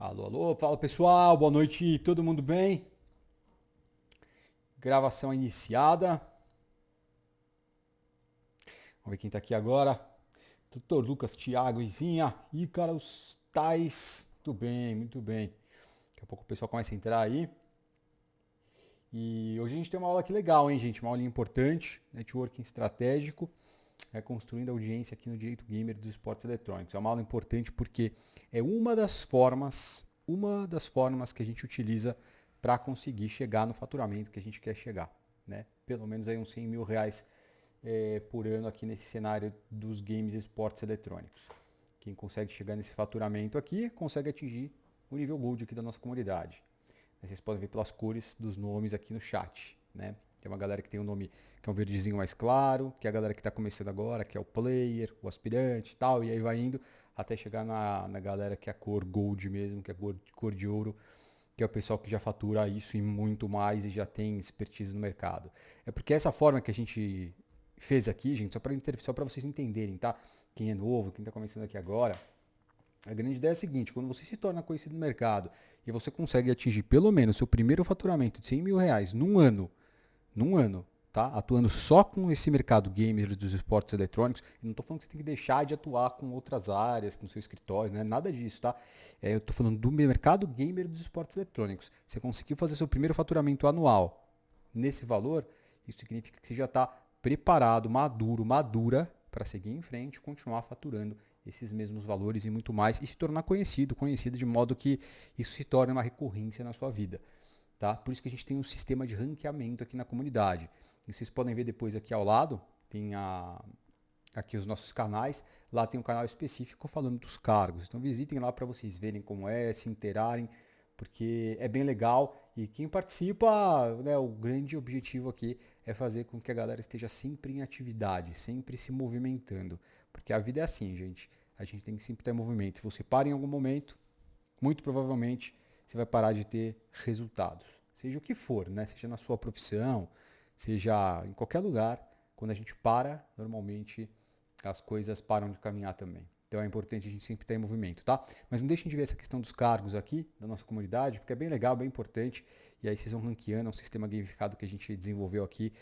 Alô, alô, fala pessoal, boa noite, todo mundo bem? Gravação iniciada. Vamos ver quem tá aqui agora. Doutor Lucas, Thiago, Izinha, Ícaros, Tais. Muito bem, muito bem. Daqui a pouco o pessoal começa a entrar aí. E hoje a gente tem uma aula aqui legal, hein, gente? Uma aula importante, networking estratégico, construindo audiência aqui no Direito Gamer dos Esportes Eletrônicos. É uma aula importante porque é uma das formas que a gente utiliza para conseguir chegar no faturamento que a gente quer chegar, né? Pelo menos aí uns 100 mil reais por ano aqui nesse cenário dos games e esportes eletrônicos. Quem consegue chegar nesse faturamento aqui consegue atingir o nível Gold aqui da nossa comunidade. Vocês podem ver pelas cores dos nomes aqui no chat, né? Tem uma galera que tem um nome que é um verdezinho mais claro, que é a galera que está começando agora, que é o player, o aspirante e tal, e aí vai indo até chegar na galera que é a cor gold mesmo, que é a cor de ouro, que é o pessoal que já fatura isso e muito mais e já tem expertise no mercado. É porque essa forma que a gente fez aqui, gente, só para vocês entenderem, tá? Quem é novo, quem está começando aqui agora, a grande ideia é a seguinte: quando você se torna conhecido no mercado e você consegue atingir pelo menos seu primeiro faturamento de 100 mil reais num ano, tá? Atuando só com esse mercado gamer dos esportes eletrônicos, eu não estou falando que você tem que deixar de atuar com outras áreas no seu escritório, né? Nada disso, tá? Eu estou falando do mercado gamer dos esportes eletrônicos. Você conseguiu fazer seu primeiro faturamento anual nesse valor, isso significa que você já está preparado, maduro, madura para seguir em frente, continuar faturando esses mesmos valores e muito mais e se tornar conhecido de modo que isso se torne uma recorrência na sua vida. Tá? Por isso que a gente tem um sistema de ranqueamento aqui na comunidade. E vocês podem ver depois aqui ao lado, tem aqui os nossos canais. Lá tem um canal específico falando dos cargos. Então visitem lá para vocês verem como é, se interarem, porque é bem legal. E quem participa, né, o grande objetivo aqui é fazer com que a galera esteja sempre em atividade, sempre se movimentando. Porque a vida é assim, gente. A gente tem que sempre estar em movimento. Se você para em algum momento, muito provavelmente você vai parar de ter resultados. Seja o que for, né? Seja na sua profissão, seja em qualquer lugar, quando a gente para, normalmente as coisas param de caminhar também. Então é importante a gente sempre estar em movimento, tá? Mas não deixem de ver essa questão dos cargos aqui da nossa comunidade, porque é bem legal, bem importante. E aí vocês vão ranqueando, é um sistema gamificado que a gente desenvolveu aqui.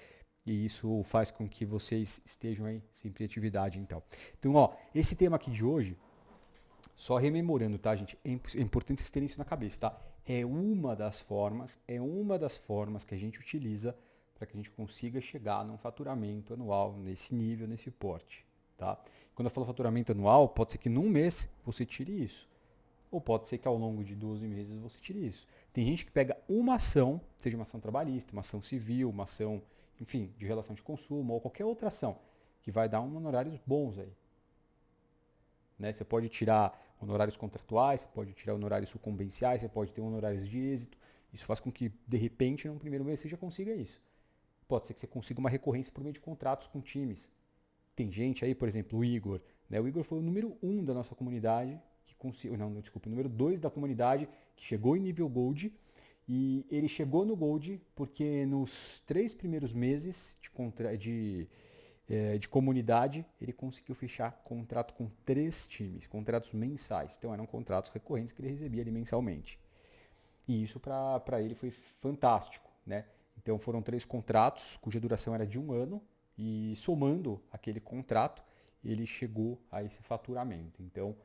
E isso faz com que vocês estejam aí sempre em atividade, então. Então, ó, esse tema aqui de hoje, só rememorando, tá, gente? É importante vocês terem isso na cabeça, tá? É uma das formas que a gente utiliza para que a gente consiga chegar num faturamento anual nesse nível, nesse porte, tá? Quando eu falo faturamento anual, pode ser que num mês você tire isso, ou pode ser que ao longo de 12 meses você tire isso. Tem gente que pega uma ação, seja uma ação trabalhista, uma ação civil, uma ação, enfim, de relação de consumo, ou qualquer outra ação, que vai dar honorários bons aí, né? Você pode tirar honorários contratuais, você pode tirar honorários sucumbenciais, você pode ter honorários de êxito. Isso faz com que, de repente, no primeiro mês você já consiga isso. Pode ser que você consiga uma recorrência por meio de contratos com times. Tem gente aí, por exemplo, o Igor. Né? O Igor foi o número 1 da nossa comunidade, que conseguiu. Não, desculpa, o número 2 da comunidade, que chegou em nível Gold. E ele chegou no Gold porque nos 3 primeiros meses de comunidade, ele conseguiu fechar contrato com 3 times, contratos mensais. Então eram contratos recorrentes que ele recebia ali mensalmente. E isso para ele foi fantástico, né? Então foram 3 contratos, cuja duração era de 1 ano, e somando aquele contrato, ele chegou a esse faturamento. Então,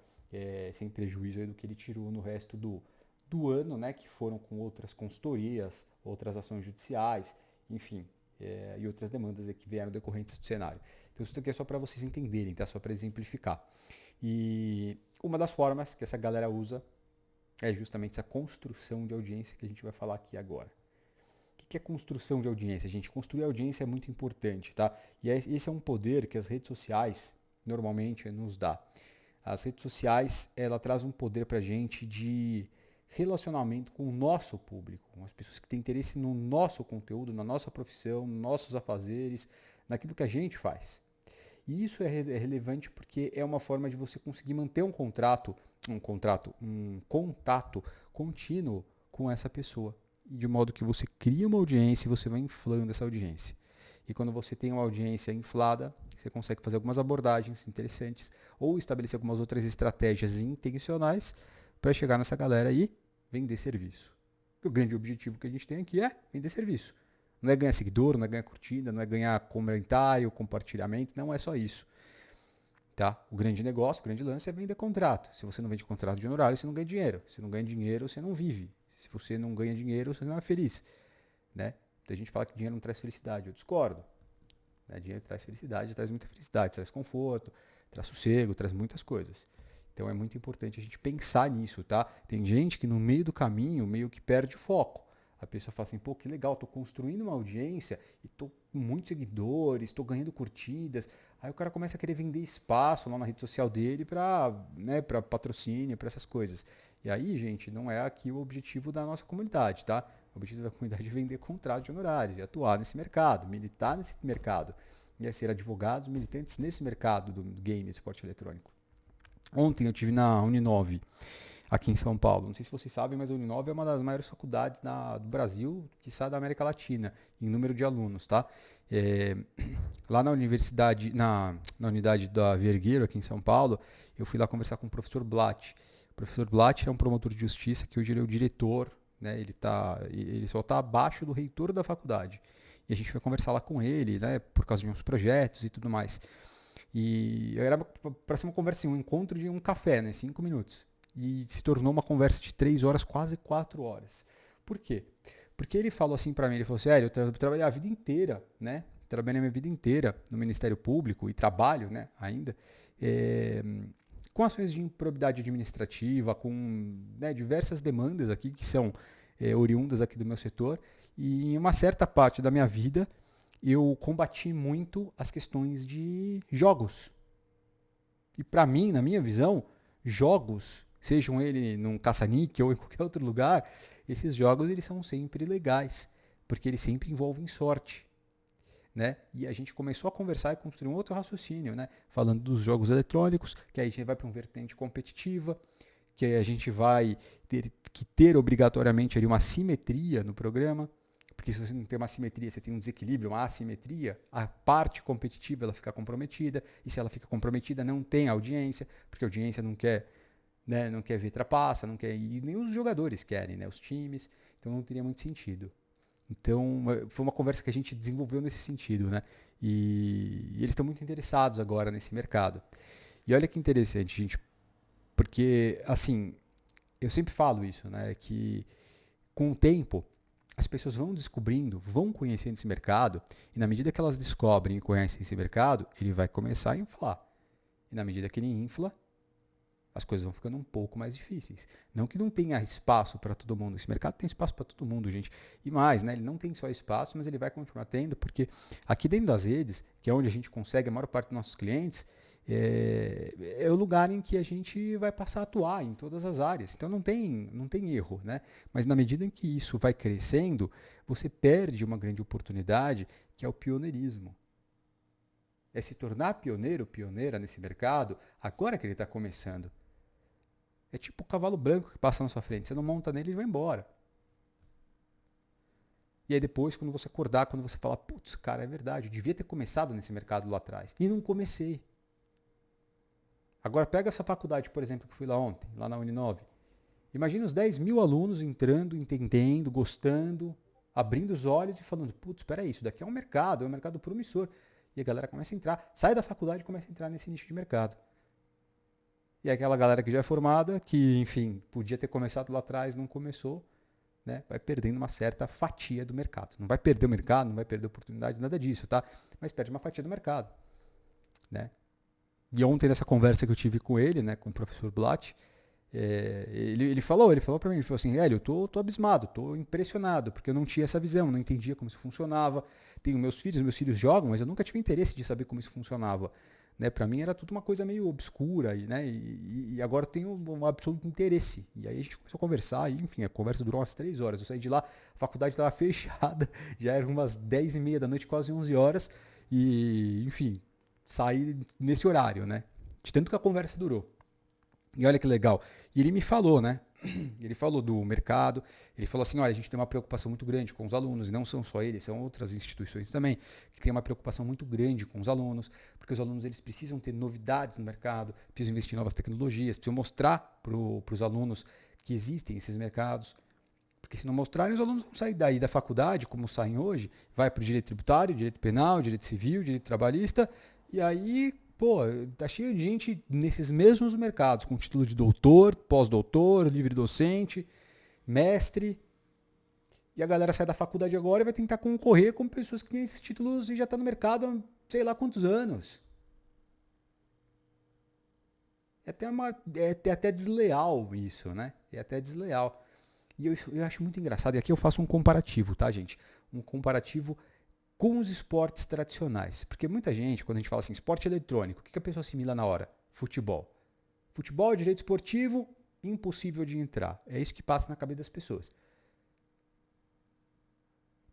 sem prejuízo aí do que ele tirou no resto do ano, né? Que foram com outras consultorias, outras ações judiciais, enfim, e outras demandas que vieram decorrentes do cenário. Então isso aqui é só para vocês entenderem, tá? Só para exemplificar. E uma das formas que essa galera usa é justamente essa construção de audiência que a gente vai falar aqui agora. O que é construção de audiência, gente? Construir audiência é muito importante, tá? E esse é um poder que as redes sociais normalmente nos dá. As redes sociais, ela traz um poder pra gente de relacionamento com o nosso público, com as pessoas que têm interesse no nosso conteúdo, na nossa profissão, nos nossos afazeres, naquilo que a gente faz. E isso é relevante porque é uma forma de você conseguir manter um contato contínuo com essa pessoa. De modo que você cria uma audiência e você vai inflando essa audiência. E quando você tem uma audiência inflada, você consegue fazer algumas abordagens interessantes ou estabelecer algumas outras estratégias intencionais para chegar nessa galera aí, vender serviço. O grande objetivo que a gente tem aqui é vender serviço. Não é ganhar seguidor, não é ganhar curtida, não é ganhar comentário, compartilhamento, não é só isso. Tá? O grande negócio, o grande lance é vender contrato. Se você não vende contrato de honorário, você não ganha dinheiro. Se não ganha dinheiro, você não vive. Se você não ganha dinheiro, você não é feliz. Né? Então a gente fala que dinheiro não traz felicidade. Eu discordo. Né? Dinheiro traz felicidade, traz muita felicidade, traz conforto, traz sossego, traz muitas coisas. Então é muito importante a gente pensar nisso, tá? Tem gente que no meio do caminho meio que perde o foco. A pessoa fala assim, pô, que legal, tô construindo uma audiência e tô com muitos seguidores, tô ganhando curtidas. Aí o cara começa a querer vender espaço lá na rede social dele para, né, para patrocínio, para essas coisas. E aí, gente, não é aqui o objetivo da nossa comunidade, tá? O objetivo da comunidade é vender contrato de honorários, e atuar nesse mercado, militar nesse mercado, e ser advogados militantes nesse mercado do game, esporte eletrônico. Ontem eu tive na Uninove, aqui em São Paulo. Não sei se vocês sabem, mas a Uninove é uma das maiores faculdades do Brasil, quiçá da América Latina, em número de alunos, tá? Lá na universidade, na unidade da Vergueiro, aqui em São Paulo, eu fui lá conversar com o professor Blatt. O professor Blatt é um promotor de justiça que hoje ele é o diretor, né? Ele só está abaixo do reitor da faculdade. E a gente foi conversar lá com ele, né? Por causa de uns projetos e tudo mais. E era para ser uma conversa, um encontro de um café, né? 5 minutos. E se tornou uma conversa de 3 horas, quase 4 horas. Por quê? Porque ele falou assim para mim, ele falou assim, eu trabalhei a vida inteira, né? Trabalhei a minha vida inteira no Ministério Público e trabalho, né, ainda, com ações de improbidade administrativa, com, né, diversas demandas aqui que são oriundas aqui do meu setor. E em uma certa parte da minha vida, eu combati muito as questões de jogos. E para mim, na minha visão, jogos, sejam ele num caça-níquel ou em qualquer outro lugar, esses jogos eles são sempre legais, porque eles sempre envolvem sorte. Né? E a gente começou a conversar e construir um outro raciocínio, né? Falando dos jogos eletrônicos, que aí a gente vai para uma vertente competitiva, que aí a gente vai ter que ter obrigatoriamente ali uma simetria no programa, porque se você não tem uma simetria, você tem um desequilíbrio, uma assimetria, a parte competitiva ela fica comprometida, e se ela fica comprometida não tem audiência, porque a audiência não quer, né, não quer ver trapaça, não quer, e nem os jogadores querem, né, os times, então não teria muito sentido. Então, foi uma conversa que a gente desenvolveu nesse sentido, né? E eles estão muito interessados agora nesse mercado. E olha que interessante, gente, porque, assim, eu sempre falo isso, né? Que com o tempo, as pessoas vão descobrindo, vão conhecendo esse mercado, e na medida que elas descobrem e conhecem esse mercado, ele vai começar a inflar. E na medida que ele infla, as coisas vão ficando um pouco mais difíceis. Não que não tenha espaço para todo mundo. Esse mercado tem espaço para todo mundo, gente. E mais, né? Ele não tem só espaço, mas ele vai continuar tendo, porque aqui dentro das redes, que é onde a gente consegue a maior parte dos nossos clientes, é o lugar em que a gente vai passar a atuar em todas as áreas. Então não tem erro, né? Mas na medida em que isso vai crescendo, você perde uma grande oportunidade, que é o pioneirismo. É se tornar pioneiro, pioneira nesse mercado, agora que ele está começando. É tipo o cavalo branco que passa na sua frente. Você não monta nele e vai embora. E aí depois, quando você acordar, quando você falar, putz, cara, é verdade, eu devia ter começado nesse mercado lá atrás. E não comecei. Agora pega essa faculdade, por exemplo, que fui lá ontem, lá na Uninove. Imagina os 10 mil alunos entrando, entendendo, gostando, abrindo os olhos e falando, putz, espera aí, isso daqui é um mercado promissor. E a galera começa a entrar, sai da faculdade e começa a entrar nesse nicho de mercado. E aquela galera que já é formada, que, enfim, podia ter começado lá atrás, não começou, né, vai perdendo uma certa fatia do mercado. Não vai perder o mercado, não vai perder a oportunidade, nada disso, tá? Mas perde uma fatia do mercado, né? E ontem, nessa conversa que eu tive com ele, né, com o professor Blatt, ele falou para mim, ele falou assim, Hélio, eu tô abismado, tô impressionado, porque eu não tinha essa visão, não entendia como isso funcionava. Tenho meus filhos jogam, mas eu nunca tive interesse de saber como isso funcionava. Né, para mim era tudo uma coisa meio obscura, né, e agora eu tenho um absoluto interesse. E aí a gente começou a conversar, e enfim, a conversa durou umas 3 horas. Eu saí de lá, a faculdade estava fechada, já eram umas 10h30 da noite, quase 11 horas, e enfim, saí nesse horário, né, de tanto que a conversa durou. E olha que legal. E ele me falou, né, Ele falou do mercado, ele falou assim, olha, a gente tem uma preocupação muito grande com os alunos, e não são só eles, são outras instituições também, que tem uma preocupação muito grande com os alunos, porque os alunos eles precisam ter novidades no mercado, precisam investir em novas tecnologias, precisam mostrar para os alunos que existem esses mercados, porque se não mostrarem, os alunos vão sair daí da faculdade, como saem hoje, vai para o direito tributário, direito penal, direito civil, direito trabalhista, e aí, pô, tá cheio de gente nesses mesmos mercados, com título de doutor, pós-doutor, livre docente, mestre, e a galera sai da faculdade agora e vai tentar concorrer com pessoas que têm esses títulos e já estão no mercado há sei lá quantos anos. É até desleal isso, né? É até desleal. E eu acho muito engraçado, e aqui eu faço um comparativo, tá, gente? Um comparativo com os esportes tradicionais. Porque muita gente, quando a gente fala assim, esporte eletrônico, o que a pessoa assimila na hora? Futebol. Futebol é direito esportivo, impossível de entrar. É isso que passa na cabeça das pessoas.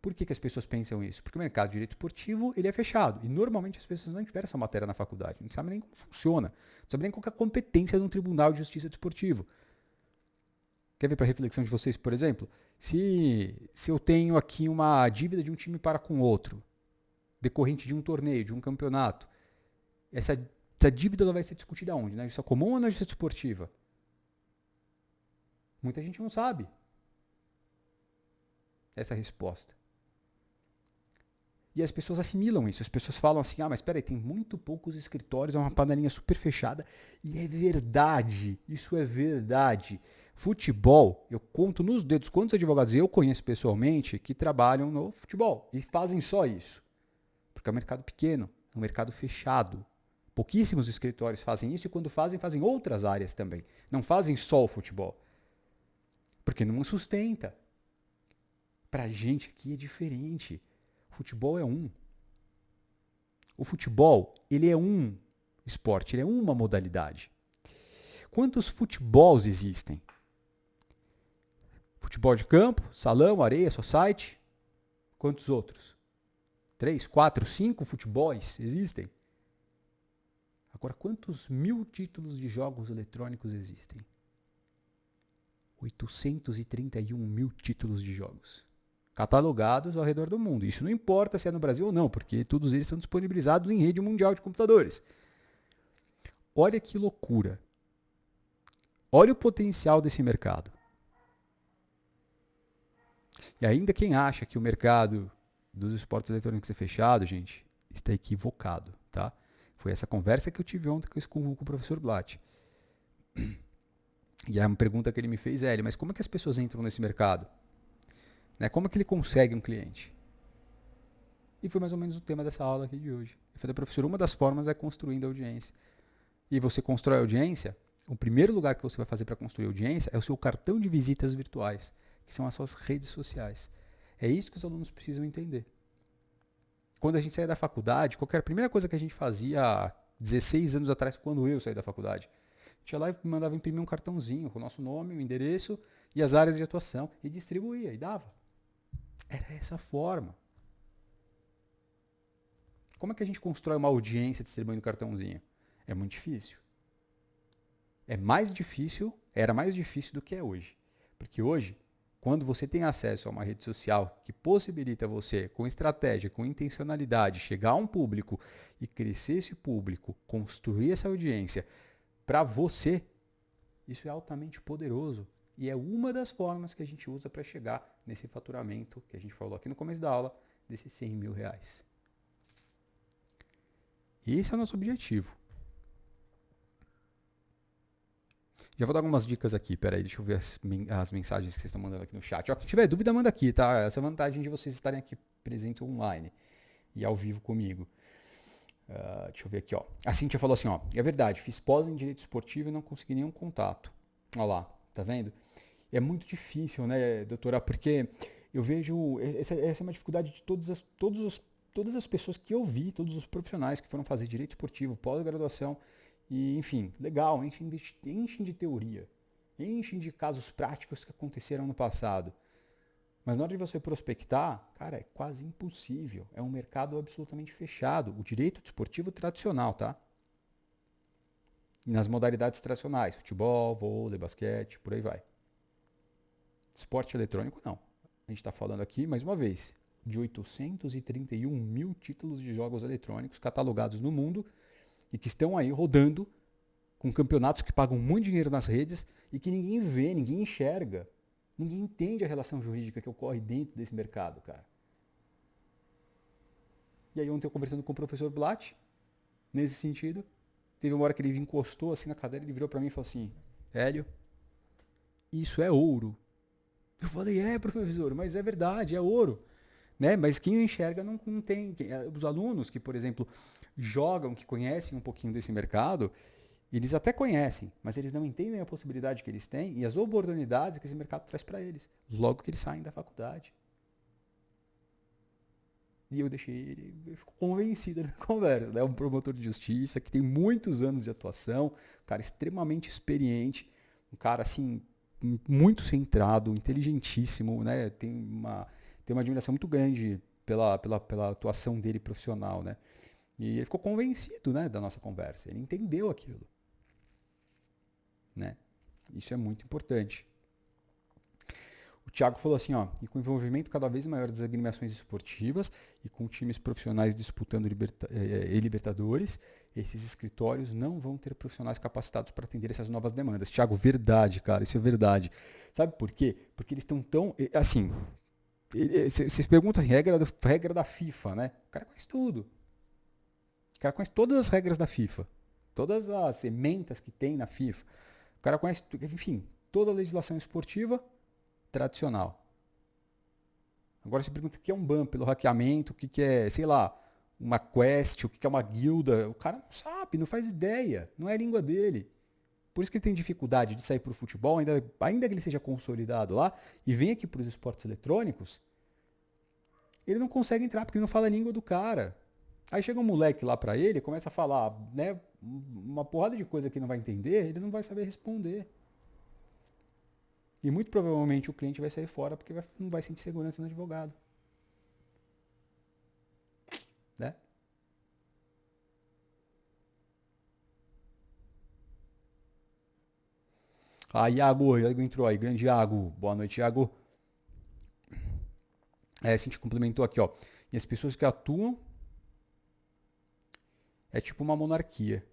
Por que as pessoas pensam isso? Porque o mercado de direito esportivo ele é fechado. E normalmente as pessoas não tiveram essa matéria na faculdade. Não sabem nem como funciona. Não sabem nem qual é a competência de um tribunal de justiça desportivo. Quer ver para reflexão de vocês, por exemplo? Se eu tenho aqui uma dívida de um time para com outro, decorrente de um torneio, de um campeonato, essa dívida ela vai ser discutida onde? Na justiça comum ou na justiça desportiva? Muita gente não sabe essa resposta. E as pessoas assimilam isso. As pessoas falam assim, mas espera aí, tem muito poucos escritórios, é uma panelinha super fechada. E é verdade, isso é verdade. Futebol, eu conto nos dedos quantos advogados eu conheço pessoalmente que trabalham no futebol e fazem só isso. Porque é um mercado pequeno, é um mercado fechado. Pouquíssimos escritórios fazem isso e quando fazem, fazem outras áreas também. Não fazem só o futebol. Porque não sustenta. Pra gente aqui é diferente. O futebol é um. O futebol, ele é um esporte, ele é uma modalidade. Quantos futebols existem? Futebol de campo, salão, areia, society. Quantos outros? 3, 4, 5 futebols existem? Agora, quantos mil títulos de jogos eletrônicos existem? 831 mil títulos de jogos. Catalogados ao redor do mundo. Isso não importa se é no Brasil ou não, porque todos eles são disponibilizados em rede mundial de computadores. Olha que loucura. Olha o potencial desse mercado. E ainda quem acha que o mercado dos esportes eletrônicos é fechado, gente, está equivocado, tá? Foi essa conversa que eu tive ontem com o professor Blatt. E a pergunta que ele me fez é, mas como é que as pessoas entram nesse mercado? Né? Como é que ele consegue um cliente? E foi mais ou menos o tema dessa aula aqui de hoje. Eu falei, professor, uma das formas é construindo audiência. E você constrói audiência, o primeiro lugar que você vai fazer para construir audiência é o seu cartão de visitas virtuais, que são as suas redes sociais. É isso que os alunos precisam entender. Quando a gente saía da faculdade, qual era a primeira coisa que a gente fazia há 16 anos atrás, quando eu saí da faculdade? A gente ia lá e mandava imprimir um cartãozinho com o nosso nome, o endereço e as áreas de atuação e distribuía e dava. Era essa forma. Como é que a gente constrói uma audiência distribuindo cartãozinho? É muito difícil. Era mais difícil do que é hoje. Porque hoje, quando você tem acesso a uma rede social que possibilita você, com estratégia, com intencionalidade, chegar a um público e crescer esse público, construir essa audiência para você, isso é altamente poderoso. E é uma das formas que a gente usa para chegar nesse faturamento que a gente falou aqui no começo da aula, desses 100 mil reais. E esse é o nosso objetivo. Já vou dar algumas dicas aqui, peraí, deixa eu ver as mensagens que vocês estão mandando aqui no chat. Ó, quem tiver dúvida, manda aqui, tá? Essa é a vantagem de vocês estarem aqui presentes online e ao vivo comigo. Deixa eu ver aqui, ó. A Cíntia falou assim, ó, é verdade, fiz pós em direito esportivo e não consegui nenhum contato. Olha lá, tá vendo? É muito difícil, né, doutora, porque eu vejo, essa é uma dificuldade de todas as pessoas que eu vi, todos os profissionais que foram fazer direito esportivo, pós-graduação, e, enfim, legal, enchem de teoria, enchem de casos práticos que aconteceram no passado. Mas na hora de você prospectar, cara, é quase impossível. É um mercado absolutamente fechado. O direito desportivo tradicional, tá? E nas modalidades tradicionais, futebol, vôlei, basquete, por aí vai. Esporte eletrônico, não. A gente está falando aqui, mais uma vez, de 831 mil títulos de jogos eletrônicos catalogados no mundo e que estão aí rodando com campeonatos que pagam muito dinheiro nas redes e que ninguém vê, ninguém enxerga. Ninguém entende a relação jurídica que ocorre dentro desse mercado, cara. E aí ontem eu conversando com o professor Blatt, nesse sentido, teve uma hora que ele encostou assim na cadeira, ele virou para mim e falou assim, Hélio, isso é ouro. Eu falei, professor, mas é verdade, é ouro. Né? Mas quem enxerga não tem. Os alunos que, por exemplo, jogam, que conhecem um pouquinho desse mercado, eles até conhecem, mas eles não entendem a possibilidade que eles têm e as oportunidades que esse mercado traz para eles, logo que eles saem da faculdade. E eu deixei ele, eu fico convencido da conversa. É, né? Um promotor de justiça que tem muitos anos de atuação, um cara extremamente experiente, um cara assim, muito centrado, inteligentíssimo, né? Tem uma admiração muito grande pela atuação dele profissional, né? E ele ficou convencido, né, da nossa conversa. Ele entendeu aquilo, né? Isso é muito importante. O Thiago falou assim, ó, e com o envolvimento cada vez maior das agremiações esportivas e com times profissionais disputando Libertadores, esses escritórios não vão ter profissionais capacitados para atender essas novas demandas. Thiago, verdade, cara, isso é verdade. Sabe por quê? Porque eles estão tão, assim, vocês perguntam assim, regra da FIFA, né? O cara conhece tudo. O cara conhece todas as regras da FIFA. Todas as ementas que tem na FIFA. O cara conhece, enfim, toda a legislação esportiva tradicional. Agora você pergunta o que é um ban pelo hackeamento, o que é, sei lá, uma quest, o que é uma guilda. O cara não sabe, não faz ideia. Não é a língua dele. Por isso que ele tem dificuldade de sair para o futebol, ainda que ele seja consolidado lá, e vem aqui para os esportes eletrônicos, ele não consegue entrar porque ele não fala a língua do cara. Aí chega um moleque lá pra ele, começa a falar, né, uma porrada de coisa que não vai entender, ele não vai saber responder. E muito provavelmente o cliente vai sair fora porque não vai sentir segurança no advogado. Né? Iago entrou aí, grande Iago. Boa noite, Iago. A gente complementou aqui, ó. E as pessoas que atuam é tipo uma monarquia.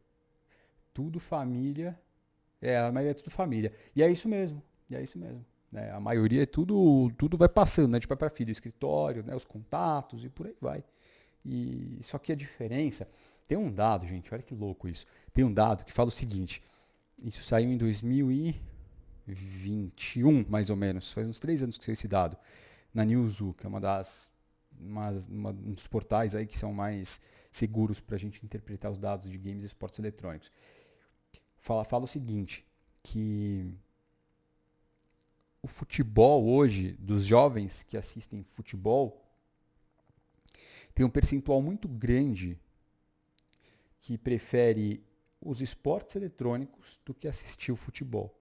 Tudo família. A maioria é tudo família. E é isso mesmo. E é isso mesmo. Né? A maioria é tudo vai passando, né? De pai para filho, escritório, né? Os contatos e por aí vai. E só que a diferença. Tem um dado, gente, olha que louco isso. Tem um dado que fala o seguinte. Isso saiu em 2021, mais ou menos. Faz uns 3 anos que saiu esse dado. Na Newzoo, que é um dos portais aí que são mais seguros para a gente interpretar os dados de games e esportes eletrônicos. Fala o seguinte, que o futebol hoje, dos jovens que assistem futebol, tem um percentual muito grande que prefere os esportes eletrônicos do que assistir o futebol.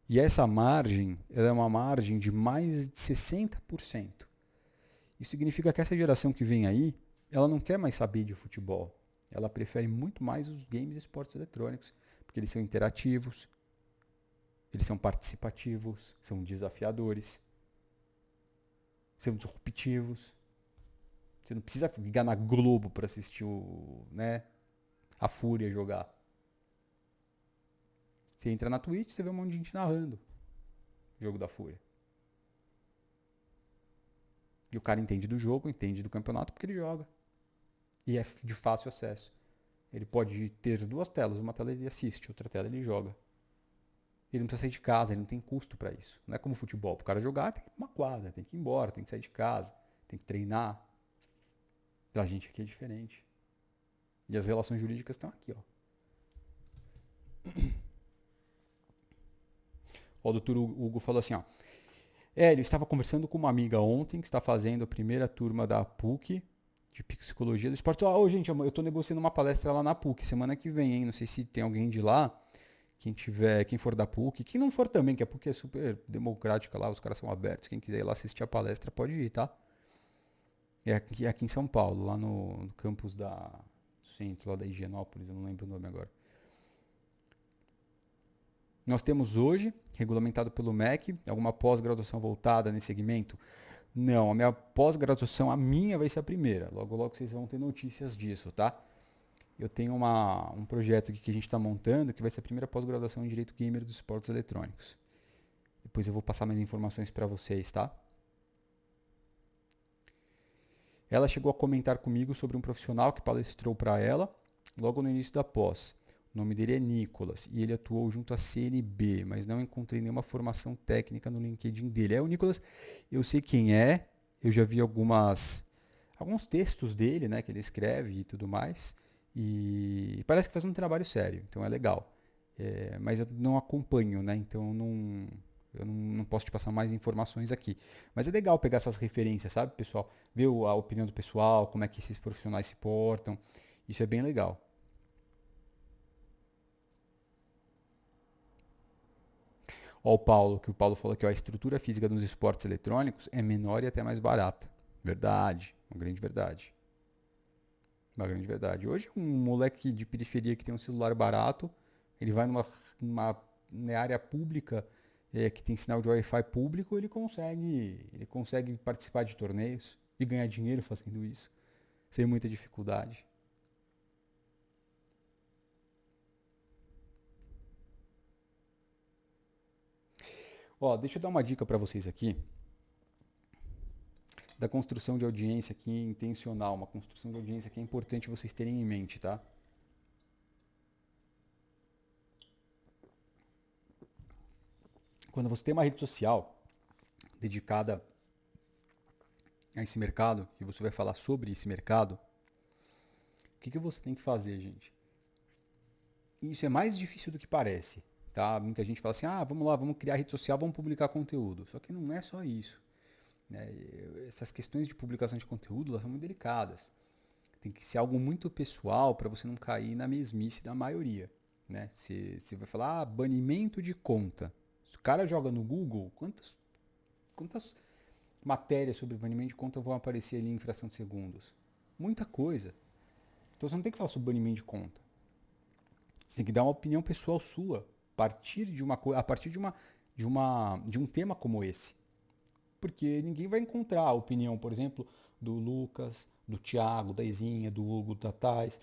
E essa margem, ela é uma margem de mais de 60%. Isso significa que essa geração que vem aí, ela não quer mais saber de futebol. Ela prefere muito mais os games e esportes eletrônicos, porque eles são interativos, eles são participativos, são desafiadores, são disruptivos. Você não precisa ligar na Globo para assistir a Fúria jogar. Você entra na Twitch, você vê um monte de gente narrando o jogo da Fúria. E o cara entende do jogo, entende do campeonato porque ele joga. E é de fácil acesso. Ele pode ter 2 telas, uma tela ele assiste, outra tela ele joga. Ele não precisa sair de casa, ele não tem custo para isso. Não é como futebol. Para o cara jogar, tem que ir pra uma quadra, tem que ir embora, tem que sair de casa, tem que treinar. Pra gente aqui é diferente. E as relações jurídicas estão aqui, ó. O doutor Hugo falou assim, ó. Ele estava conversando com uma amiga ontem que está fazendo a primeira turma da PUC de Psicologia do Esporte. Gente, eu estou negociando uma palestra lá na PUC semana que vem, hein? Não sei se tem alguém de lá. Quem for da PUC, quem não for também, que a PUC é super democrática lá, os caras são abertos. Quem quiser ir lá assistir a palestra pode ir, tá? É aqui em São Paulo, lá no campus do centro, lá da Higienópolis, eu não lembro o nome agora. Nós temos hoje, regulamentado pelo MEC, alguma pós-graduação voltada nesse segmento? Não, a minha pós-graduação, a minha vai ser a primeira. Logo, logo vocês vão ter notícias disso, tá? Eu tenho um projeto aqui que a gente está montando, que vai ser a primeira pós-graduação em Direito Gamer dos Esportes Eletrônicos. Depois eu vou passar mais informações para vocês, tá? Ela chegou a comentar comigo sobre um profissional que palestrou para ela logo no início da pós. O nome dele é Nicolas e ele atuou junto à CNB, mas não encontrei nenhuma formação técnica no LinkedIn dele. O Nicolas, eu sei quem é, eu já vi alguns textos dele, né, que ele escreve e tudo mais, e parece que faz um trabalho sério, então é legal. Mas eu não acompanho, né, então eu não posso te passar mais informações aqui. Mas é legal pegar essas referências, sabe, pessoal? Ver a opinião do pessoal, como é que esses profissionais se portam. Isso é bem legal. Ó, que o Paulo falou aqui, ó, a estrutura física dos esportes eletrônicos é menor e até mais barata. Verdade, uma grande verdade. Uma grande verdade. Hoje, um moleque de periferia que tem um celular barato, ele vai numa área pública que tem sinal de Wi-Fi público, ele consegue participar de torneios e ganhar dinheiro fazendo isso, sem muita dificuldade. Ó, deixa eu dar uma dica para vocês aqui da construção de audiência aqui intencional, uma construção de audiência que é importante vocês terem em mente, tá? Quando você tem uma rede social dedicada a esse mercado, e você vai falar sobre esse mercado, o que você tem que fazer, gente? Isso é mais difícil do que parece, tá? Muita gente fala assim, vamos lá, vamos criar rede social, vamos publicar conteúdo. Só que não é só isso, né? Essas questões de publicação de conteúdo, elas são muito delicadas. Tem que ser algo muito pessoal para você não cair na mesmice da maioria, né? Você vai falar, banimento de conta. Se o cara joga no Google, quantas matérias sobre banimento de conta vão aparecer ali em fração de segundos? Muita coisa. Então você não tem que falar sobre banimento de conta. Você tem que dar uma opinião pessoal sua a partir de um tema como esse. Porque ninguém vai encontrar a opinião, por exemplo, do Lucas, do Thiago, da Izinha, do Hugo, da Thais,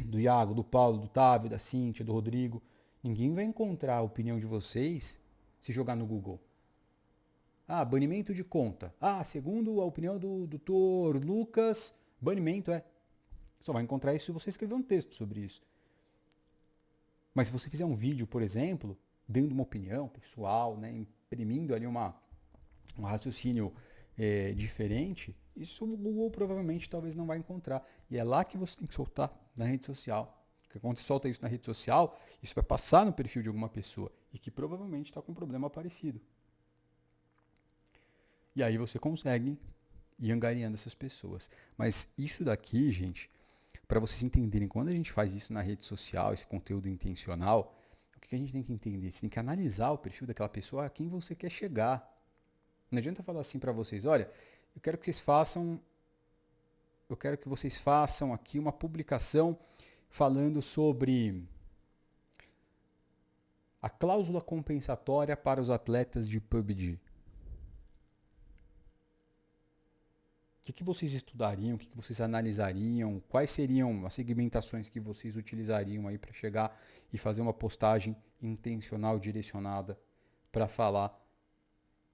do Iago, do Paulo, do Távio, da Cíntia, do Rodrigo. Ninguém vai encontrar a opinião de vocês se jogar no Google. Banimento de conta. Segundo a opinião do doutor Lucas, banimento é. Só vai encontrar isso se você escrever um texto sobre isso. Mas se você fizer um vídeo, por exemplo, dando uma opinião pessoal, né, imprimindo ali um raciocínio diferente, isso o Google provavelmente talvez não vai encontrar. E é lá que você tem que soltar na rede social. Porque quando você solta isso na rede social, isso vai passar no perfil de alguma pessoa e que provavelmente está com um problema parecido. E aí você consegue ir angariando essas pessoas. Mas isso daqui, gente, para vocês entenderem, quando a gente faz isso na rede social, esse conteúdo intencional, o que a gente tem que entender? Você tem que analisar o perfil daquela pessoa a quem você quer chegar. Não adianta falar assim para vocês, olha, eu quero que vocês façam aqui uma publicação falando sobre a cláusula compensatória para os atletas de PUBG. O que vocês estudariam, o que vocês analisariam, quais seriam as segmentações que vocês utilizariam aí para chegar e fazer uma postagem intencional, direcionada para falar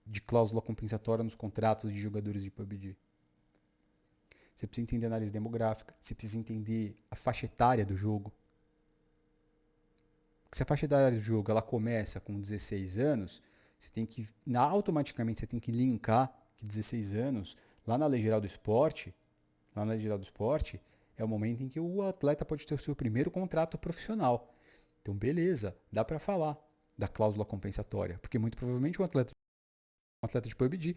de cláusula compensatória nos contratos de jogadores de PUBG. Você precisa entender a análise demográfica, você precisa entender a faixa etária do jogo. Porque se a faixa etária do jogo ela começa com 16 anos, automaticamente você tem que linkar que 16 anos, lá na Lei Geral do Esporte, é o momento em que o atleta pode ter o seu primeiro contrato profissional. Então, beleza, dá para falar da cláusula compensatória, porque muito provavelmente um atleta de PUBG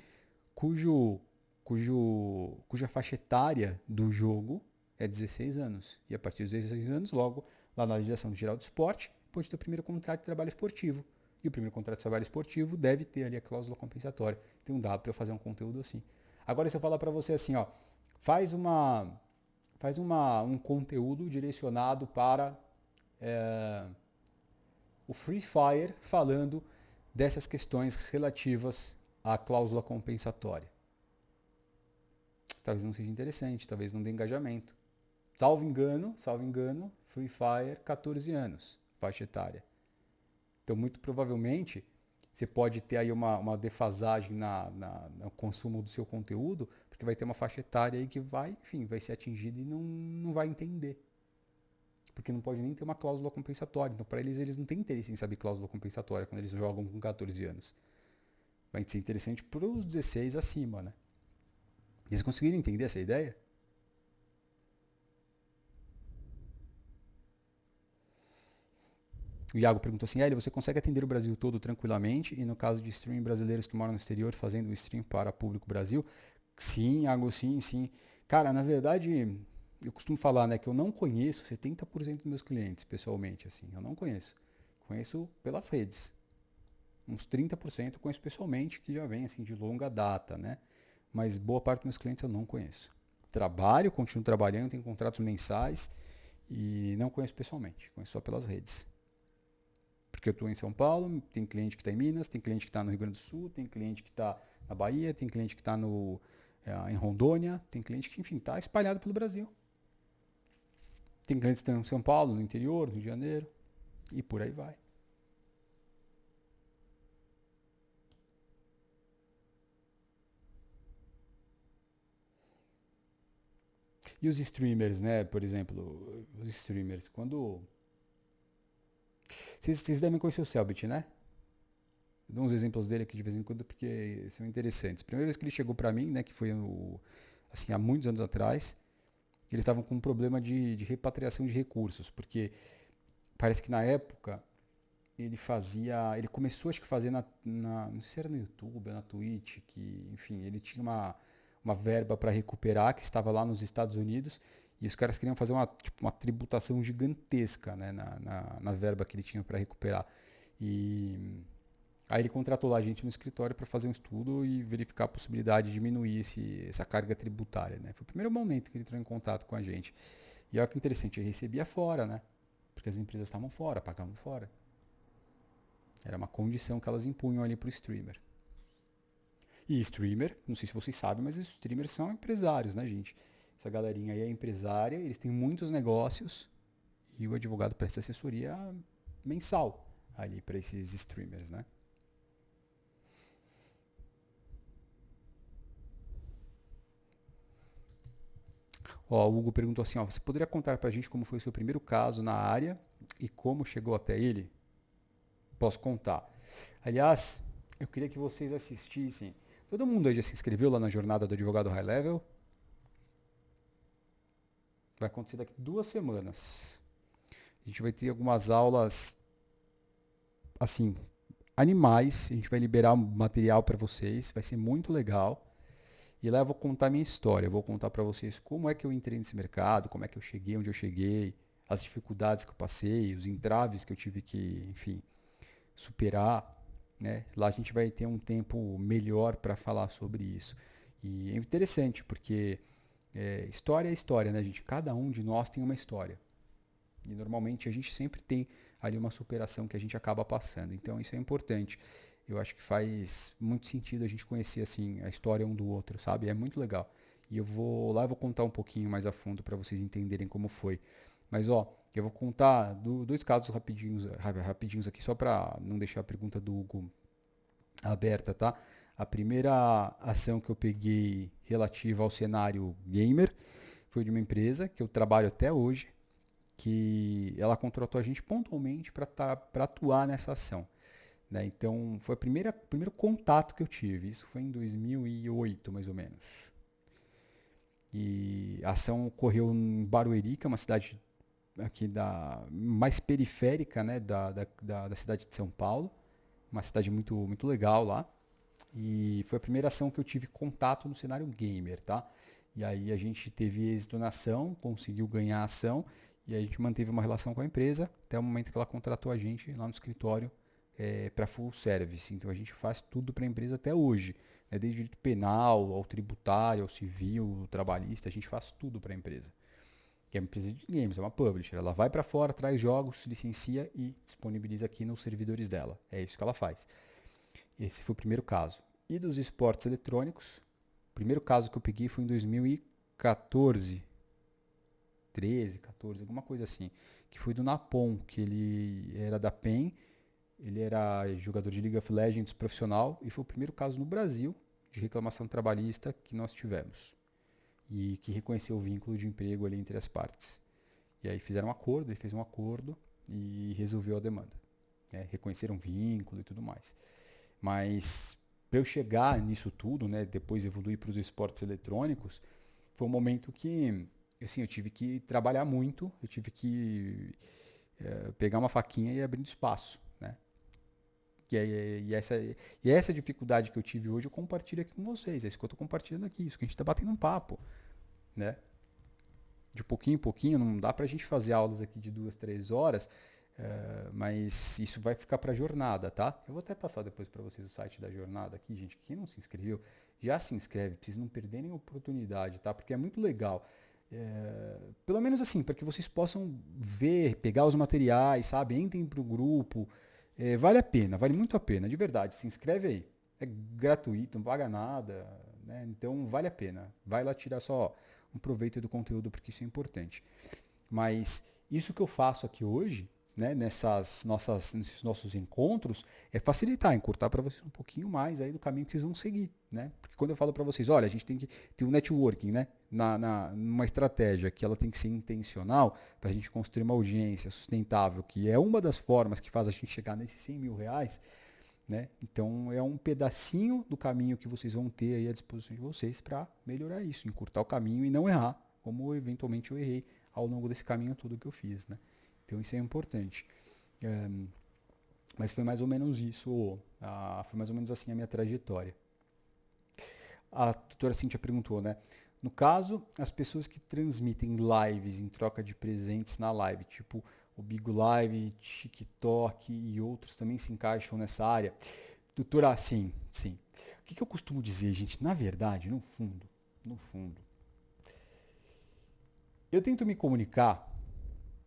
cuja faixa etária do jogo é 16 anos. E a partir dos 16 anos, logo, lá na legislação geral do esporte, pode ter o primeiro contrato de trabalho esportivo. E o primeiro contrato de trabalho esportivo deve ter ali a cláusula compensatória. Então dá para eu fazer um conteúdo assim. Agora, se eu falar para você assim, ó, faz um conteúdo direcionado para o Free Fire falando dessas questões relativas à cláusula compensatória. Talvez não seja interessante, talvez não dê engajamento. Salvo engano, Free Fire, 14 anos, faixa etária. Então, muito provavelmente, você pode ter aí uma defasagem no consumo do seu conteúdo, porque vai ter uma faixa etária aí que vai ser atingida e não vai entender. Porque não pode nem ter uma cláusula compensatória. Então, para eles não têm interesse em saber cláusula compensatória quando eles jogam com 14 anos. Vai ser interessante para os 16 acima, né? Eles conseguiram entender essa ideia? O Iago perguntou assim, você consegue atender o Brasil todo tranquilamente? E no caso de streaming brasileiros que moram no exterior fazendo stream para público Brasil? Sim, Iago, sim. Cara, na verdade, eu costumo falar, né, que eu não conheço 70% dos meus clientes pessoalmente, assim. Eu não conheço. Conheço pelas redes. Uns 30% eu conheço pessoalmente, que já vem, assim, de longa data, né? Mas boa parte dos meus clientes eu não conheço. Trabalho, continuo trabalhando, tenho contratos mensais e não conheço pessoalmente. Conheço só pelas redes. Porque eu estou em São Paulo, tem cliente que está em Minas, tem cliente que está no Rio Grande do Sul, tem cliente que está na Bahia, tem cliente que está em Rondônia, tem cliente que, enfim, está espalhado pelo Brasil. Tem clientes que estão em São Paulo, no interior, no Rio de Janeiro, e por aí vai. E os streamers, né? Por exemplo, os streamers, quando... Vocês devem conhecer o Selbit, né? Eu dou uns exemplos dele aqui de vez em quando porque são interessantes. A primeira vez que ele chegou para mim, né, que foi assim, há muitos anos atrás, eles estavam com um problema de repatriação de recursos, porque parece que na época ele começou acho que a fazer não sei se era no YouTube ou na Twitch, que enfim, ele tinha uma verba para recuperar que estava lá nos Estados Unidos e os caras queriam fazer uma tributação gigantesca, né, na verba que ele tinha para recuperar. E aí ele contratou lá a gente no escritório para fazer um estudo e verificar a possibilidade de diminuir essa carga tributária, né? Foi o primeiro momento que ele entrou em contato com a gente. E olha que interessante, ele recebia fora, né? Porque as empresas estavam fora, pagavam fora. Era uma condição que elas impunham ali para o streamer. E streamer, não sei se vocês sabem, mas os streamers são empresários, né, gente? Essa galerinha aí é empresária, eles têm muitos negócios e o advogado presta assessoria mensal ali para esses streamers, né? Ó, o Hugo perguntou assim, você poderia contar pra gente como foi o seu primeiro caso na área e como chegou até ele? Posso contar. Aliás, eu queria que vocês assistissem. Todo mundo aí já se inscreveu lá na jornada do advogado High Level? Vai acontecer daqui 2 semanas. A gente vai ter algumas aulas, assim, animais. A gente vai liberar material para vocês. Vai ser muito legal. E lá eu vou contar minha história. Eu vou contar para vocês como é que eu entrei nesse mercado, como é que eu cheguei onde eu cheguei, as dificuldades que eu passei, os entraves que eu tive que, enfim, superar. Né? Lá a gente vai ter um tempo melhor para falar sobre isso. E é interessante porque história é história, né, gente? Cada um de nós tem uma história. E normalmente a gente sempre tem ali uma superação que a gente acaba passando. Então isso é importante. Eu acho que faz muito sentido a gente conhecer assim a história um do outro, sabe? É muito legal. E eu vou contar um pouquinho mais a fundo para vocês entenderem como foi. Mas ó, eu vou contar dois casos rapidinhos aqui só para não deixar a pergunta do Hugo aberta, tá? A primeira ação que eu peguei relativa ao cenário gamer foi de uma empresa que eu trabalho até hoje, que ela contratou a gente pontualmente para atuar nessa ação. Né? Então, foi o primeiro contato que eu tive. Isso foi em 2008, mais ou menos. E a ação ocorreu em Barueri, que é uma cidade aqui mais periférica, né, da cidade de São Paulo. Uma cidade muito, muito legal lá. E foi a primeira ação que eu tive contato no cenário gamer, tá? E aí a gente teve êxito na ação, conseguiu ganhar a ação e a gente manteve uma relação com a empresa até o momento que ela contratou a gente lá no escritório para full service. Então a gente faz tudo para a empresa até hoje, né? Desde o direito penal, ao tributário, ao civil, ao trabalhista, a gente faz tudo para a empresa. que é uma empresa de games, é uma publisher. Ela vai para fora, traz jogos, licencia e disponibiliza aqui nos servidores dela. É isso que ela faz. Esse foi o primeiro caso. E dos esportes eletrônicos, o primeiro caso que eu peguei foi em 2014, 13, 14, alguma coisa assim, que foi do Napom, que ele era da PEN, ele era jogador de League of Legends profissional e foi o primeiro caso no Brasil de reclamação trabalhista que nós tivemos e que reconheceu o vínculo de emprego ali entre as partes. E aí fizeram um acordo, ele fez um acordo e resolveu a demanda. Né? Reconheceram vínculo e tudo mais. Mas para eu chegar nisso tudo, né, depois evoluir para os esportes eletrônicos, foi um momento que assim, eu tive que trabalhar muito, eu tive que pegar uma faquinha e abrindo espaço. Né? E essa dificuldade que eu tive hoje eu compartilho aqui com vocês. É isso que eu estou compartilhando aqui, isso que a gente está batendo um papo. Né? De pouquinho em pouquinho, não dá pra gente fazer aulas aqui de 2, 3 horas, mas isso vai ficar pra jornada, tá? Eu vou até passar depois pra vocês o site da jornada aqui, gente. Quem não se inscreveu, já se inscreve, pra vocês não perderem a oportunidade, tá? Porque é muito legal. Pelo menos assim, para que vocês possam ver, pegar os materiais, sabe? Entrem pro grupo. Vale a pena, vale muito a pena, de verdade. Se inscreve aí. É gratuito, não paga nada, né? Então vale a pena. Vai lá tirar só um proveito do conteúdo, porque isso é importante. Mas isso que eu faço aqui hoje, né, nesses nossos encontros, é facilitar, encurtar para vocês um pouquinho mais aí do caminho que vocês vão seguir. Né? Porque quando eu falo para vocês, olha, a gente tem que ter um networking, né? Numa estratégia que ela tem que ser intencional para a gente construir uma audiência sustentável, que é uma das formas que faz a gente chegar nesses 100 mil reais. Né? Então é um pedacinho do caminho que vocês vão ter aí à disposição de vocês para melhorar isso, encurtar o caminho e não errar, como eventualmente eu errei ao longo desse caminho todo que eu fiz. Né? Então isso é importante. Mas foi mais ou menos isso, foi mais ou menos assim a minha trajetória. A doutora Cíntia perguntou, né? No caso, as pessoas que transmitem lives em troca de presentes na live, tipo o Bigo Live, TikTok e outros também se encaixam nessa área. Doutora, sim, sim. O que eu costumo dizer, gente? Na verdade, no fundo, eu tento me comunicar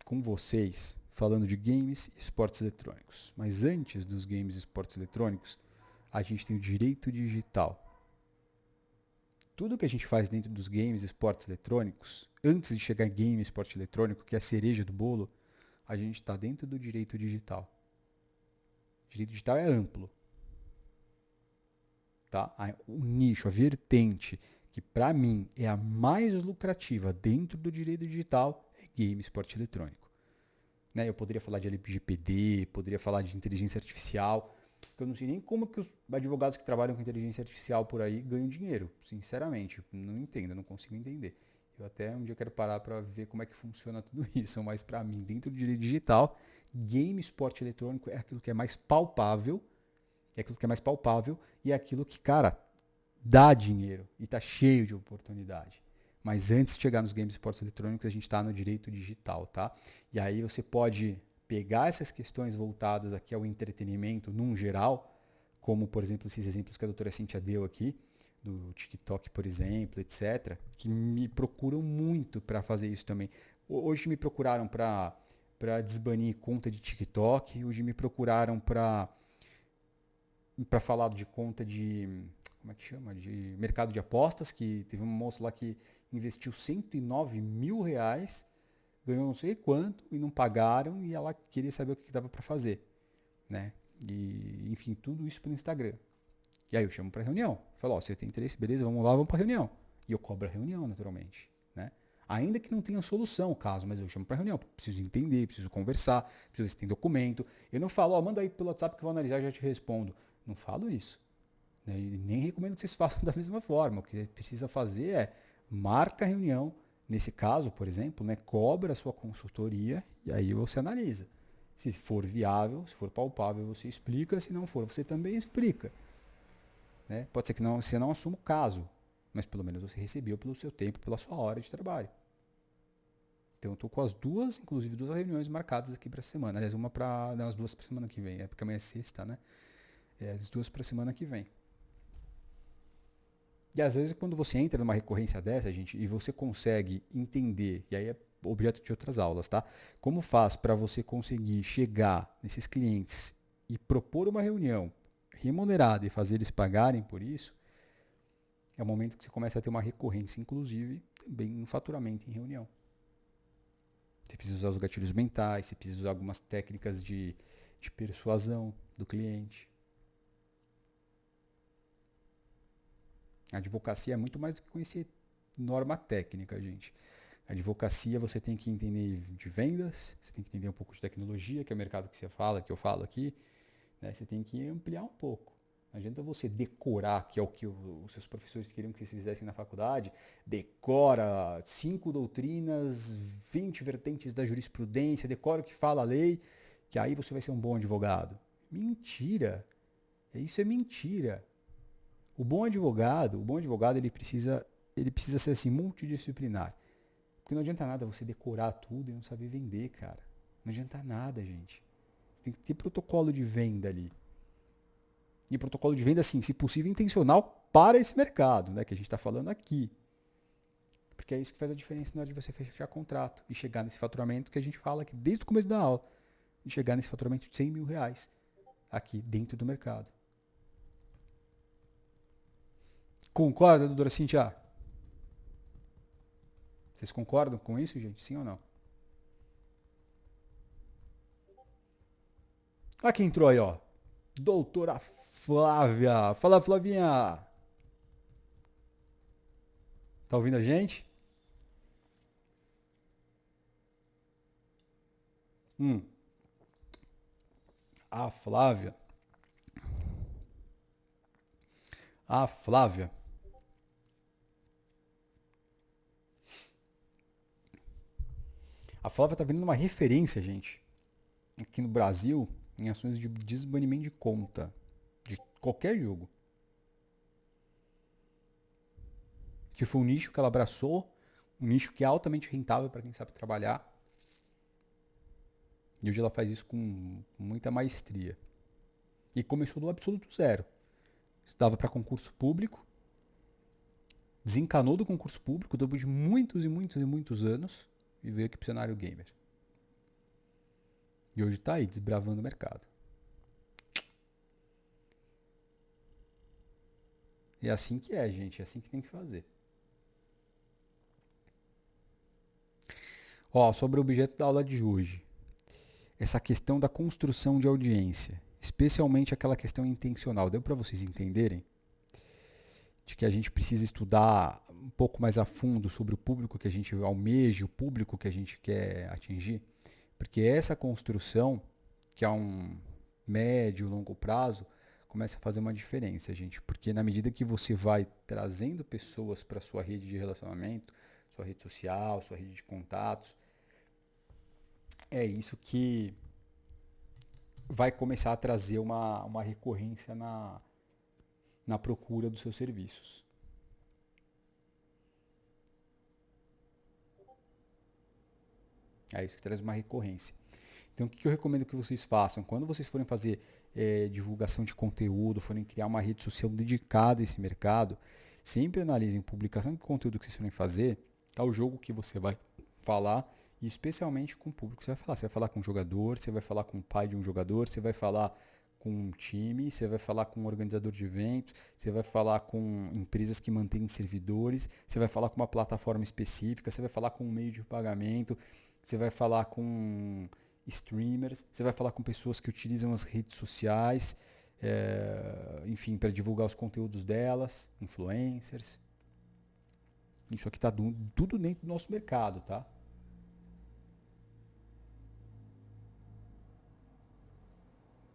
com vocês falando de games e esportes eletrônicos. Mas antes dos games e esportes eletrônicos, a gente tem o direito digital. Tudo que a gente faz dentro dos games e esportes eletrônicos, antes de chegar em game e esporte eletrônico, que é a cereja do bolo, a gente está dentro do direito digital. O direito digital é amplo. Tá? O nicho, a vertente, que para mim é a mais lucrativa dentro do direito digital, é game esporte eletrônico. Né? Eu poderia falar de LGPD, poderia falar de inteligência artificial, que eu não sei nem como que os advogados que trabalham com inteligência artificial por aí ganham dinheiro, sinceramente. Não entendo, não consigo entender. Eu até um dia quero parar para ver como é que funciona tudo isso, mas para mim, dentro do direito digital, game esporte eletrônico é aquilo que é mais palpável, e é aquilo que, cara, dá dinheiro e tá cheio de oportunidade. Mas antes de chegar nos games e esportes eletrônicos, a gente está no direito digital, tá? E aí você pode pegar essas questões voltadas aqui ao entretenimento num geral, como, por exemplo, esses exemplos que a doutora Cíntia deu aqui, do TikTok, por exemplo, etc., que me procuram muito para fazer isso também. Hoje me procuraram para desbanir conta de TikTok, hoje me procuraram para falar de conta de, como é que chama? De mercado de apostas, que teve um moço lá que investiu 109 mil reais, ganhou não sei quanto e não pagaram e ela queria saber o que dava para fazer. Né? E, enfim, tudo isso pelo Instagram. E aí eu chamo para reunião. Falo, ó, você tem interesse, beleza, vamos lá, vamos para reunião. E eu cobro a reunião, naturalmente. Né? Ainda que não tenha solução o caso, mas eu chamo para reunião. Preciso entender, preciso conversar, preciso ver se tem documento. Eu não falo, ó, manda aí pelo WhatsApp que eu vou analisar e já te respondo. Não falo isso. Né? E nem recomendo que vocês façam da mesma forma. O que precisa fazer é marca a reunião. Nesse caso, por exemplo, né, cobra a sua consultoria e aí você analisa. Se for viável, se for palpável, você explica. Se não for, você também explica. Né? Pode ser que você não assuma o caso, mas pelo menos você recebeu pelo seu tempo, pela sua hora de trabalho. Então eu estou com inclusive duas reuniões marcadas aqui para a semana. Aliás, as duas para a semana que vem, porque amanhã é sexta, né? As duas para a semana que vem. E às vezes quando você entra numa recorrência dessa, gente, e você consegue entender, e aí objeto de outras aulas, tá? Como faz para você conseguir chegar nesses clientes e propor uma reunião remunerada e fazer eles pagarem por isso, é o momento que você começa a ter uma recorrência, inclusive, também no faturamento em reunião. Você precisa usar os gatilhos mentais, você precisa usar algumas técnicas de persuasão do cliente. A advocacia é muito mais do que conhecer norma técnica, gente. A advocacia você tem que entender de vendas, você tem que entender um pouco de tecnologia, que é o mercado que você fala, que eu falo aqui. Né? Você tem que ampliar um pouco. Não adianta você decorar, que é o que os seus professores queriam que vocês fizessem na faculdade. Decora 5 doutrinas, 20 vertentes da jurisprudência, decora o que fala a lei, que aí você vai ser um bom advogado. Mentira! Isso é mentira. O bom advogado ele precisa ser assim, multidisciplinar. Porque não adianta nada você decorar tudo e não saber vender, cara. Não adianta nada, gente. Tem que ter protocolo de venda ali. E protocolo de venda, assim, se possível, intencional para esse mercado, né, que a gente está falando aqui. Porque é isso que faz a diferença na hora de você fechar contrato e chegar nesse faturamento que a gente fala aqui desde o começo da aula. E chegar nesse faturamento de 100 mil reais aqui dentro do mercado. Concorda, doutora Cintia? Vocês concordam com isso, gente? Sim ou não? Olha quem entrou aí, ó. Doutora Flávia. Fala, Flavinha. Tá ouvindo a gente? Hum. A Flávia. A Flávia. A Flávia tá vindo uma referência, gente, aqui no Brasil, em ações de desbanimento de conta. De qualquer jogo. Que foi um nicho que ela abraçou. Um nicho que é altamente rentável para quem sabe trabalhar. E hoje ela faz isso com muita maestria. E começou do absoluto zero. Estudava para concurso público. Desencanou do concurso público depois de muitos e muitos e muitos anos. E veio aqui pro cenário gamer. E hoje tá aí, desbravando o mercado. E é assim que é, gente. É assim que tem que fazer. Ó, sobre o objeto da aula de hoje. Essa questão da construção de audiência. Especialmente aquela questão intencional. Deu para vocês entenderem? De que a gente precisa estudar um pouco mais a fundo sobre o público que a gente almeja, o público que a gente quer atingir. Porque essa construção, que é um médio, longo prazo, começa a fazer uma diferença, gente. Porque na medida que você vai trazendo pessoas para sua rede de relacionamento, sua rede social, sua rede de contatos, é isso que vai começar a trazer uma recorrência na procura dos seus serviços. É isso que traz uma recorrência. Então, o que eu recomendo que vocês façam? Quando vocês forem fazer divulgação de conteúdo, forem criar uma rede social dedicada a esse mercado, sempre analisem publicação de conteúdo que vocês forem fazer, ao jogo que você vai falar, e especialmente com o público que você vai falar. Você vai falar com um jogador, você vai falar com o pai de um jogador, você vai falar com um time, você vai falar com um organizador de eventos, você vai falar com empresas que mantêm servidores, você vai falar com uma plataforma específica, você vai falar com um meio de pagamento, você vai falar com streamers, você vai falar com pessoas que utilizam as redes sociais, enfim, para divulgar os conteúdos delas, influencers. Isso aqui está tudo dentro do nosso mercado, tá?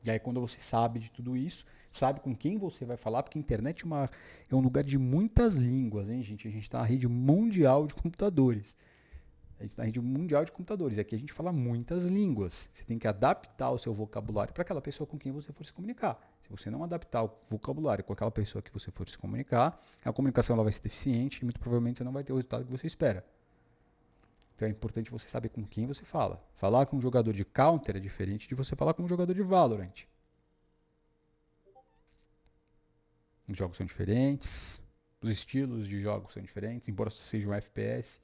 E aí quando você sabe de tudo isso, sabe com quem você vai falar, porque a internet é um lugar de muitas línguas, hein, gente? A gente está na rede mundial de computadores. A gente está na rede mundial de computadores. Aqui a gente fala muitas línguas. Você tem que adaptar o seu vocabulário para aquela pessoa com quem você for se comunicar. Se você não adaptar o vocabulário com aquela pessoa que você for se comunicar, a comunicação ela vai ser deficiente e muito provavelmente você não vai ter o resultado que você espera. Então é importante você saber com quem você fala. Falar com um jogador de Counter é diferente de você falar com um jogador de Valorant. Os jogos são diferentes, os estilos de jogos são diferentes, embora seja um FPS.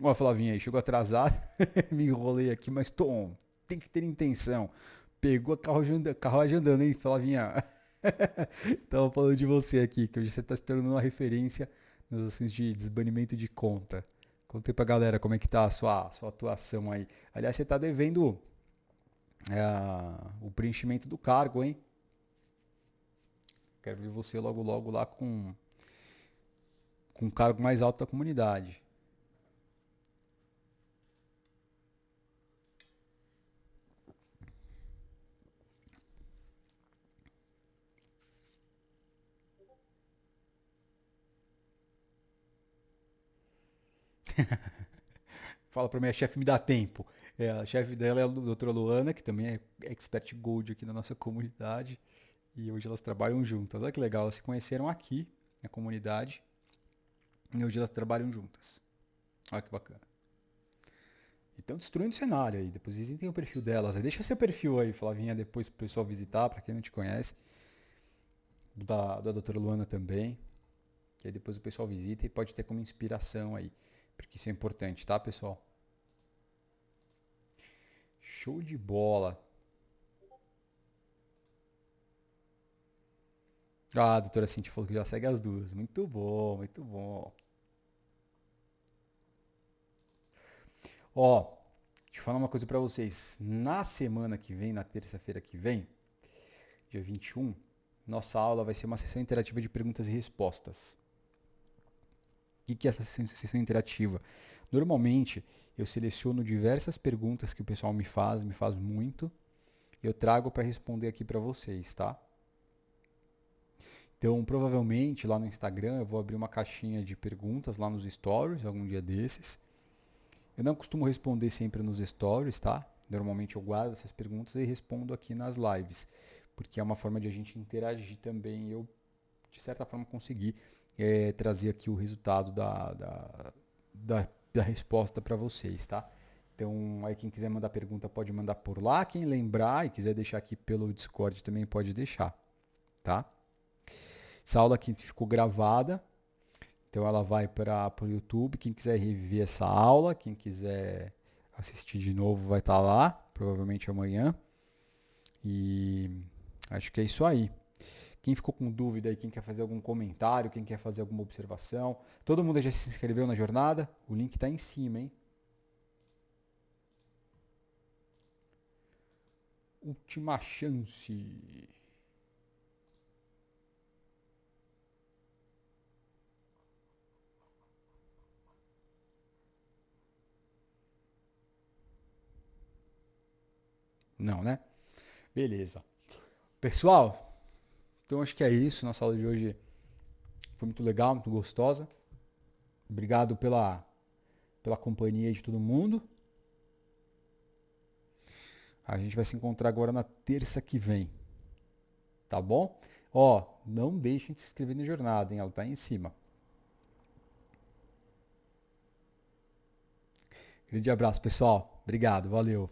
Ó, Flavinha aí, chegou atrasado, me enrolei aqui, mas Tom, tem que ter intenção. Pegou a carruagem andando, hein, Flavinha? Tava falando de você aqui, que hoje você tá se tornando uma referência nos assuntos de desbanimento de conta. Contei pra galera como é que tá a sua atuação aí. Aliás, você tá devendo o preenchimento do cargo, hein? Quero ver você logo logo lá com um cargo mais alto da comunidade. Fala pra minha chefe, me dá tempo. A chefe dela é a doutora Luana, que também é expert gold aqui na nossa comunidade. E hoje elas trabalham juntas. Olha que legal, elas se conheceram aqui na comunidade e hoje elas trabalham juntas. Olha que bacana. E estão destruindo o cenário aí. Depois visitem o perfil delas. Deixa seu perfil aí, Flavinha, depois pro pessoal visitar, pra quem não te conhece. Da doutora Luana também. Que aí depois o pessoal visita e pode ter como inspiração aí. Porque isso é importante, tá, pessoal? Show de bola. Ah, a doutora Cintia falou que já segue as duas. Muito bom, muito bom. Ó, deixa eu falar uma coisa pra vocês. Na semana que vem, na terça-feira que vem, dia 21, nossa aula vai ser uma sessão interativa de perguntas e respostas. O que é essa sessão interativa? Normalmente, eu seleciono diversas perguntas que o pessoal me faz muito, e eu trago para responder aqui para vocês, tá? Então, provavelmente lá no Instagram eu vou abrir uma caixinha de perguntas lá nos stories, algum dia desses. Eu não costumo responder sempre nos stories, tá? Normalmente eu guardo essas perguntas e respondo aqui nas lives, porque é uma forma de a gente interagir também e eu, de certa forma, conseguir trazer aqui o resultado da resposta para vocês, tá? Então, aí quem quiser mandar pergunta pode mandar por lá. Quem lembrar e quiser deixar aqui pelo Discord também pode deixar, tá? Essa aula aqui ficou gravada, então ela vai para o YouTube. Quem quiser reviver essa aula, quem quiser assistir de novo vai estar lá, provavelmente amanhã. E acho que é isso aí. Quem ficou com dúvida aí, quem quer fazer algum comentário, quem quer fazer alguma observação. Todo mundo já se inscreveu na jornada? O link está em cima, hein? Última chance. Não, né? Beleza. Pessoal, então acho que é isso. Nossa aula de hoje foi muito legal, muito gostosa. Obrigado pela companhia de todo mundo. A gente vai se encontrar agora na terça que vem. Tá bom? Ó, não deixem de se inscrever na jornada, hein? Ela tá aí em cima. Grande abraço, pessoal. Obrigado, valeu.